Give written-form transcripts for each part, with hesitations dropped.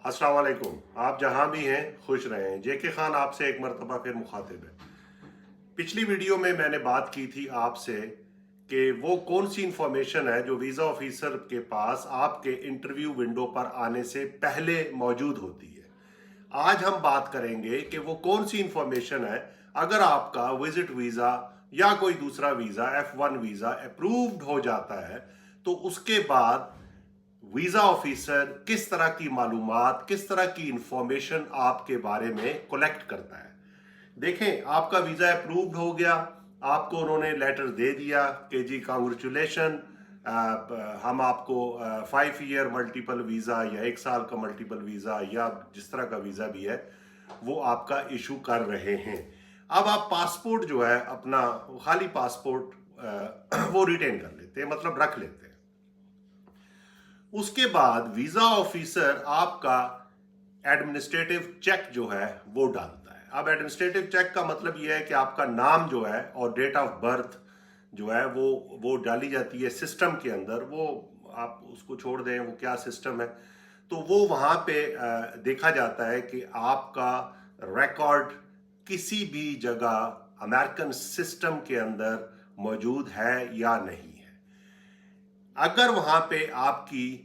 अस्सलाम वालेकुम। आप जहां भी हैं खुश रहें। जेके खान आपसे एक मरतबा फिर मुखातिब है। पिछली वीडियो में मैंने बात की थी आपसे कि वो कौन सी इंफॉर्मेशन है जो वीज़ा ऑफिसर के पास आपके इंटरव्यू विंडो पर आने से पहले मौजूद होती है। आज हम बात करेंगे कि वो कौन सी इंफॉर्मेशन है अगर आपका विजिट वीज़ा या कोई दूसरा वीज़ा F1 वीज़ा अप्रूव्ड हो जाता है तो उसके बाद वीज़ा ऑफिसर किस तरह की मालूमात, किस तरह की इंफॉर्मेशन आपके बारे में कलेक्ट करता है। देखें, आपका वीज़ा अप्रूव्ड हो गया, आपको उन्होंने लेटर दे दिया कि जी कांग्रेचुलेशन, हम आपको 5 ईयर मल्टीपल वीज़ा या 1 साल का मल्टीपल वीज़ा या जिस तरह का वीज़ा भी है वो आपका इशू कर रहे हैं। अब आप पासपोर्ट जो है अपना खाली पासपोर्ट वो रिटेन कर लेते हैं, मतलब रख लेते हैं। उसके बाद वीजा ऑफिसर आपका एडमिनिस्ट्रेटिव चेक जो है वो डालता है। अब एडमिनिस्ट्रेटिव चेक का मतलब ये है कि आपका नाम जो है और डेट ऑफ बर्थ जो है वो डाली जाती है सिस्टम के अंदर। वो आप उसको छोड़ दें, वो क्या सिस्टम है, तो वो वहाँ पे देखा जाता है कि आपका रिकॉर्ड किसी भी जगह अमेरिकन सिस्टम के अंदर मौजूद है या नहीं है। अगर वहाँ पे आपकी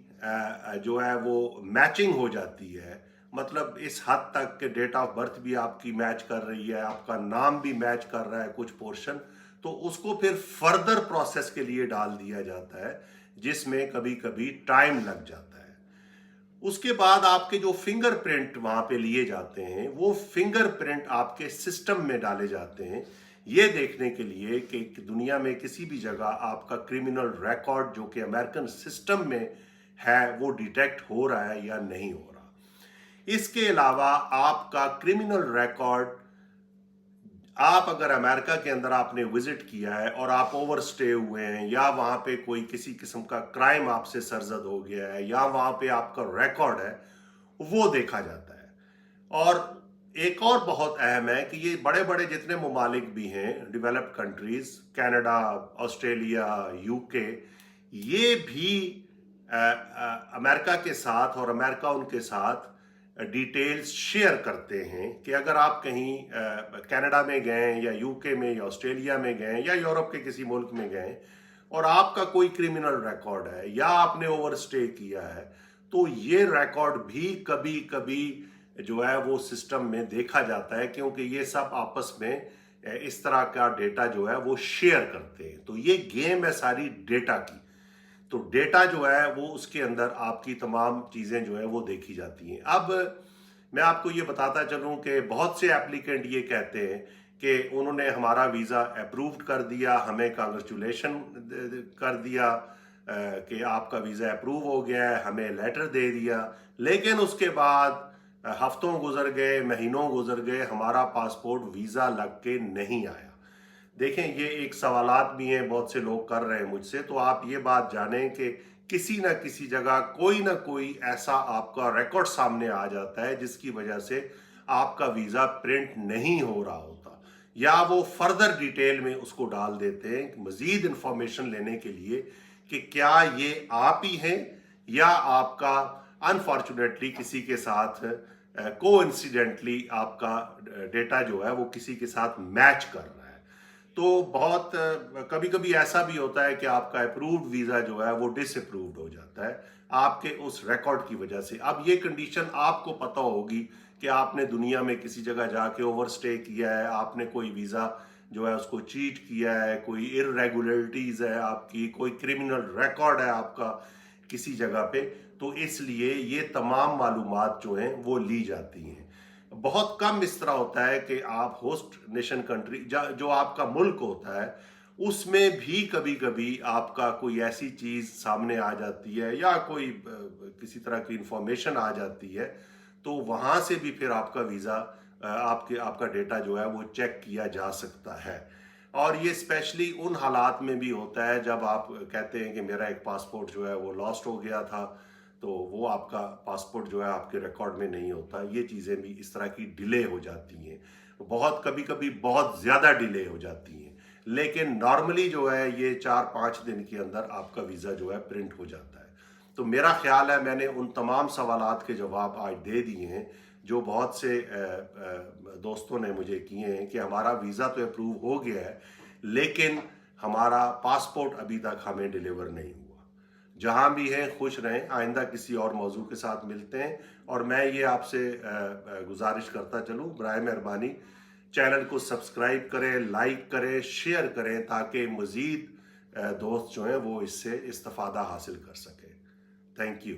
जो है वो मैचिंग हो जाती है, मतलब इस हद तक कि डेट ऑफ बर्थ भी आपकी मैच कर रही है, आपका नाम भी मैच कर रहा है कुछ पोर्शन, तो उसको फिर फर्दर प्रोसेस के लिए डाल दिया जाता है, जिसमें कभी कभी टाइम लग जाता है। उसके बाद आपके जो फिंगरप्रिंट वहाँ पे लिए जाते हैं, वो फिंगरप्रिंट आपके सिस्टम में डाले जाते हैं, ये देखने के लिए कि दुनिया में किसी भी जगह आपका क्रिमिनल रिकॉर्ड जो कि अमेरिकन सिस्टम में है वो डिटेक्ट हो रहा है या नहीं हो रहा। इसके अलावा आपका क्रिमिनल रिकॉर्ड, आप अगर अमेरिका के अंदर आपने विजिट किया है और आप ओवर स्टे हुए हैं या वहाँ पे कोई किसी किस्म का क्राइम आपसे सरजद हो गया है या वहाँ पे आपका रिकॉर्ड है, वो देखा जाता है। और एक और बहुत अहम है कि ये बड़े बड़े जितने ममालिक भी हैं, developed countries, Canada, Australia, UK, ये भी अमेरिका के साथ और अमेरिका उनके साथ डिटेल्स शेयर करते हैं कि अगर आप कहीं कनाडा में गए या यूके में या ऑस्ट्रेलिया में गए या यूरोप के किसी मुल्क में गए और आपका कोई क्रिमिनल रिकॉर्ड है या आपने ओवर स्टे किया है, तो ये रिकॉर्ड भी कभी कभी जो है वो सिस्टम में देखा जाता है, क्योंकि ये सब आपस में इस तरह का डेटा जो है वो शेयर करते हैं। तो ये गेम है सारी डेटा की। तो डेटा जो है वो उसके अंदर आपकी तमाम चीज़ें जो है वो देखी जाती हैं। अब मैं आपको ये बताता चलूँ कि बहुत से एप्लीकेंट ये कहते हैं कि उन्होंने हमारा वीज़ा अप्रूव्ड कर दिया, हमें कांग्रेचुलेशन कर दिया कि आपका वीज़ा अप्रूव हो गया है, हमें लेटर दे दिया, लेकिन उसके बाद हफ्तों गुजर गए, महीनों गुजर गए, हमारा पासपोर्ट वीज़ा लग के नहीं आया। देखें, ये एक सवालात भी हैं, बहुत से लोग कर रहे हैं मुझसे, तो आप ये बात जानें कि किसी न किसी जगह कोई ना कोई ऐसा आपका रिकॉर्ड सामने आ जाता है जिसकी वजह से आपका वीज़ा प्रिंट नहीं हो रहा होता, या वो फर्दर डिटेल में उसको डाल देते हैं मज़ीद इंफॉर्मेशन लेने के लिए कि क्या ये आप ही हैं या आपका अनफॉर्चुनेटली किसी के साथ कोइंसिडेंटली आपका डेटा जो है वो किसी के साथ मैच कर रहा है। तो बहुत कभी कभी ऐसा भी होता है कि आपका अप्रूव्ड वीज़ा जो है वो डिसअप्रूव्ड हो जाता है आपके उस रिकॉर्ड की वजह से। अब ये कंडीशन आपको पता होगी कि आपने दुनिया में किसी जगह जाके ओवर स्टे किया है, आपने कोई वीज़ा जो है उसको चीट किया है, कोई इरेगुलरिटीज़ है आपकी, कोई क्रिमिनल रिकॉर्ड है आपका किसी जगह पे, तो इसलिए ये तमाम मालूमात जो हैं वो ली जाती हैं। बहुत कम इस तरह होता है कि आप होस्ट नेशन कंट्री जो आपका मुल्क होता है उसमें भी कभी कभी आपका कोई ऐसी चीज़ सामने आ जाती है या कोई किसी तरह की इंफॉर्मेशन आ जाती है, तो वहाँ से भी फिर आपका वीज़ा आपका डेटा जो है वो चेक किया जा सकता है। और ये स्पेशली उन हालात में भी होता है जब आप कहते हैं कि मेरा एक पासपोर्ट जो है वो लॉस्ट हो गया था, तो वो आपका पासपोर्ट जो है आपके रिकॉर्ड में नहीं होता। ये चीज़ें भी इस तरह की डिले हो जाती हैं, बहुत कभी कभी बहुत ज़्यादा डिले हो जाती हैं, लेकिन नॉर्मली जो है ये 4-5 दिन के अंदर आपका वीज़ा जो है प्रिंट हो जाता है। تو میرا خیال ہے میں نے ان تمام سوالات کے جواب آج دے دیے ہیں جو بہت سے دوستوں نے مجھے کیے ہیں کہ ہمارا ویزا تو اپروو ہو گیا ہے لیکن ہمارا پاسپورٹ ابھی تک ہمیں ڈیلیور نہیں ہوا۔ جہاں بھی ہیں خوش رہیں، آئندہ کسی اور موضوع کے ساتھ ملتے ہیں، اور میں یہ آپ سے گزارش کرتا چلوں، برائے مہربانی چینل کو سبسکرائب کریں، لائک کریں، شیئر کریں تاکہ مزید دوست جو ہیں وہ اس سے استفادہ حاصل کر سکیں۔ Thank you.